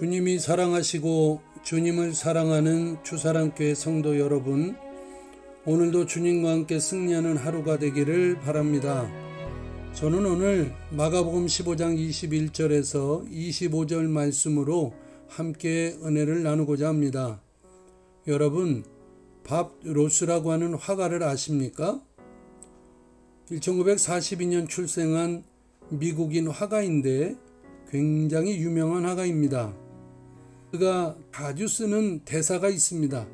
주님이 사랑하시고 주님을 사랑하는 주사랑교회 성도 여러분, 오늘도 주님과 함께 승리하는 하루가 되기를 바랍니다. 저는 오늘 마가복음 15장 21절에서 25절 말씀으로 함께 은혜를 나누고자 합니다. 여러분, 밥 로스라고 하는 화가를 아십니까? 1942년 출생한 미국인 화가인데 굉장히 유명한 화가입니다. 그가 자주 쓰는 대사가 있습니다.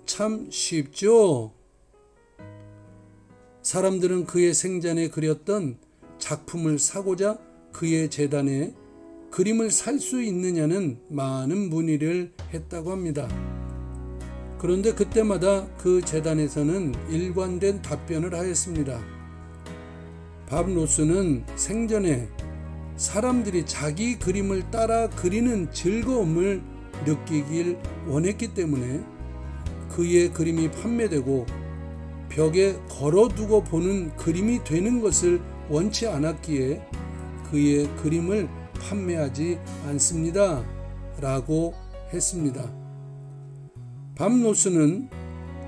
참 쉽죠? 사람들은 그의 생전에 그렸던 작품을 사고자 그의 재단에 그림을 살 수 있느냐는 많은 문의를 했다고 합니다. 그런데 그때마다 그 재단에서는 일관된 답변을 하였습니다. 밥 로스는 생전에 사람들이 자기 그림을 따라 그리는 즐거움을 느끼길 원했기 때문에 그의 그림이 판매되고 벽에 걸어두고 보는 그림이 되는 것을 원치 않았기에 그의 그림을 판매하지 않습니다. 라고 했습니다. 밥 로스는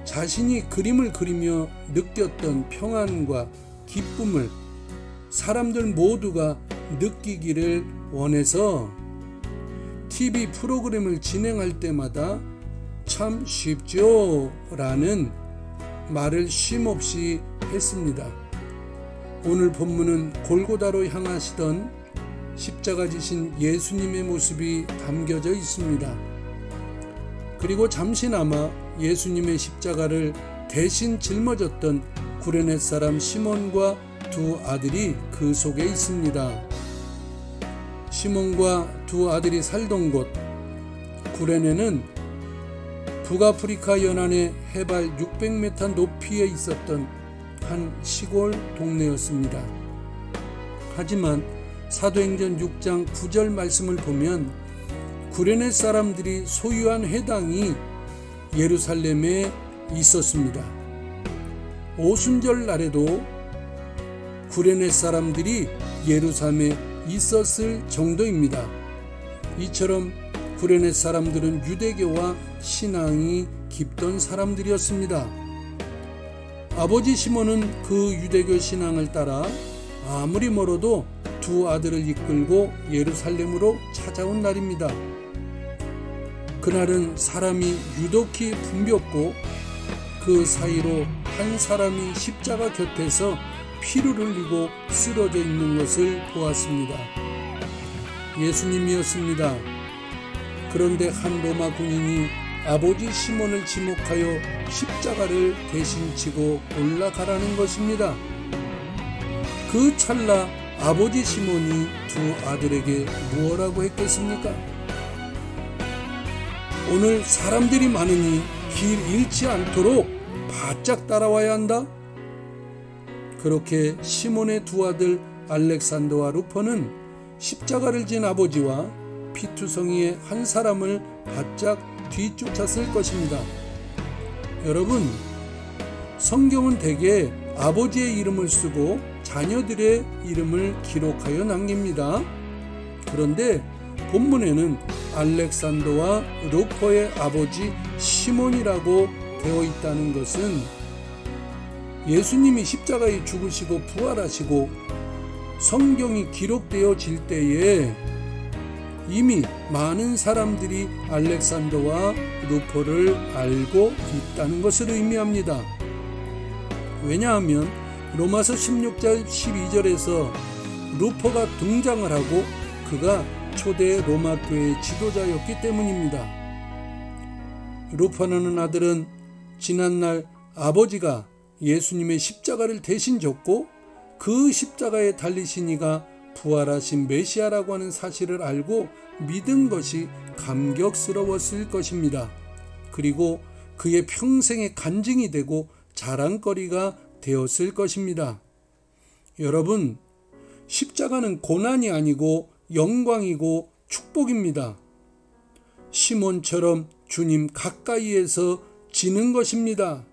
자신이 그림을 그리며 느꼈던 평안과 기쁨을 사람들 모두가 느끼기를 원해서 TV 프로그램을 진행할 때마다 참 쉽죠? 라는 말을 쉼없이 했습니다. 오늘 본문은 골고다로 향하시던 십자가 지신 예수님의 모습이 담겨져 있습니다. 그리고 잠시나마 예수님의 십자가를 대신 짊어졌던 구레네 사람 시몬과 두 아들이 그 속에 있습니다. 시몬과 두 아들이 살던 곳 구레네는 북아프리카 연안의 해발 600m 높이에 있었던 한 시골 동네였습니다. 하지만 사도행전 6장 9절 말씀을 보면 구레네 사람들이 소유한 회당이 예루살렘에 있었습니다. 오순절 날에도 구레네 사람들이 예루살렘에 있었을 정도입니다. 이처럼 구레네 사람들은 유대교와 신앙이 깊던 사람들이었습니다. 아버지 시몬은 그 유대교 신앙을 따라 아무리 멀어도 두 아들을 이끌고 예루살렘으로 찾아온 날입니다. 그날은 사람이 유독히 붐볐고 그 사이로 한 사람이 십자가 곁에서 피를 흘리고 쓰러져 있는 것을 보았습니다. 예수님이었습니다. 그런데 한 로마 군인이 아버지 시몬을 지목하여 십자가를 대신 지고 올라가라는 것입니다. 그 찰나 아버지 시몬이 두 아들에게 무엇라고 했겠습니까? 오늘 사람들이 많으니 길 잃지 않도록 바짝 따라와야 한다. 그렇게 시몬의 두 아들 알렉산더와 루포는 십자가를 진 아버지와 피투성이의 한 사람을 바짝 뒤쫓았을 것입니다. 여러분, 성경은 대개 아버지의 이름을 쓰고 자녀들의 이름을 기록하여 남깁니다. 그런데 본문에는 알렉산더와 루포의 아버지 시몬이라고 되어 있다는 것은 예수님이 십자가에 죽으시고 부활하시고 성경이 기록되어질 때에 이미 많은 사람들이 알렉산더와 루포를 알고 있다는 것을 의미합니다. 왜냐하면 로마서 16절 12절에서 루포가 등장을 하고 그가 초대 로마 교회의 지도자였기 때문입니다. 루포라는 아들은 지난날 아버지가 예수님의 십자가를 대신 졌고 그 십자가에 달리신 이가 부활하신 메시아라고 하는 사실을 알고 믿은 것이 감격스러웠을 것입니다. 그리고 그의 평생의 간증이 되고 자랑거리가 되었을 것입니다. 여러분, 십자가는 고난이 아니고 영광이고 축복입니다. 시몬처럼 주님 가까이에서 지는 것입니다.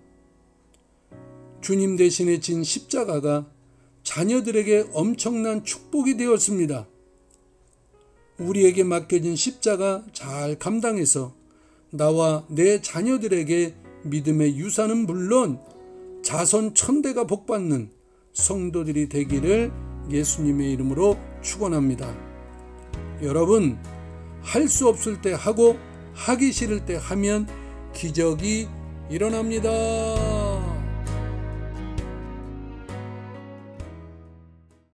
주님 대신에 진 십자가가 자녀들에게 엄청난 축복이 되었습니다. 우리에게 맡겨진 십자가 잘 감당해서 나와 내 자녀들에게 믿음의 유산은 물론 자손 천대가 복받는 성도들이 되기를 예수님의 이름으로 축원합니다. 여러분, 할 수 없을 때 하고 하기 싫을 때 하면 기적이 일어납니다.